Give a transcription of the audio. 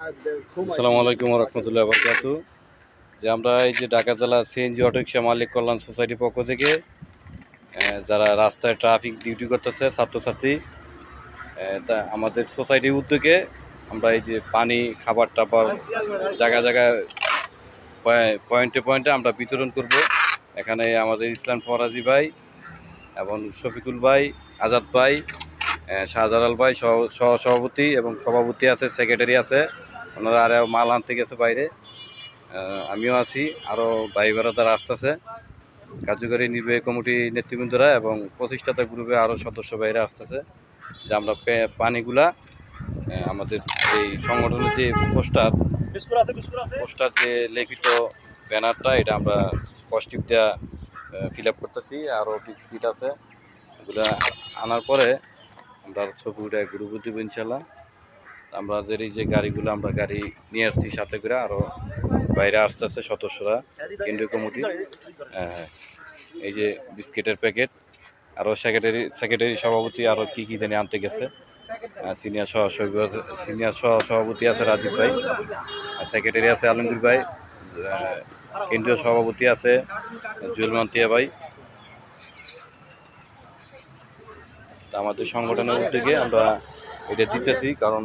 আসসালামু আলাইকুম রহমতুল্লাহ বরকাত। যে আমরা এই যে ঢাকা জেলা সিএনজি অটোরিকশা মালিক কল্যাণ সোসাইটির পক্ষ থেকে যারা রাস্তায় ট্রাফিক ডিউটি করতেছে ছাত্রছাত্রী, তা আমাদের সোসাইটির উদ্যোগে আমরা এই যে পানি, খাবার টাবার জায়গায় জায়গায় পয়েন্টে পয়েন্টে আমরা বিতরণ করব। এখানে আমাদের ইসলাম ফরাজি ভাই এবং শফিকুল ভাই, আজাদ ভাই, শাহজালাল ভাই সহ সভাপতি এবং সভাপতি আছে, সেক্রেটারি আছে, ওনারা আরও মাল আনতে গেছে বাইরে। আমিও আছি, আরও ভাই বেড়াদার আসতেছে, কার্যকরী নির্বাহী কমিটি নেতৃবৃন্দরা এবং প্রতিষ্ঠাতা গ্রুপে আরও সদস্য বাইরে আসতেছে। যে আমরা পানিগুলা আমাদের এই সংগঠনের যে পোস্টার যে লিখিত ব্যানারটা, এটা আমরা কস্টিপ দেওয়া ফিল আপ করতেছি। আরও বিস্কিট আছে, এগুলো আনার পরে আমরা ছবি উঠে গ্রুপ দিব ইনশাল্লাহ। আমাদের এই যে গাড়িগুলো, আমরা গাড়ি নিয়ে আসছি সাথে করে, আরও বাইরে আসতেছে সদস্যরা, কেন্দ্রীয় কমিটি। হ্যাঁ, এই যে বিস্কিটের প্যাকেট, আরও সেক্রেটারি সভাপতি আরও কী জানি আনতে গেছে। সিনিয়র সহ সভাপতি আছে রাজীব ভাই, সেক্রেটারি আছে আলমগীর ভাই, কেন্দ্রীয় সভাপতি আছে জুয়েল মান্তিয়া ভাই। আমাদের সংগঠনের উদ্যোগে আমরা এটা দিতেছি, কারণ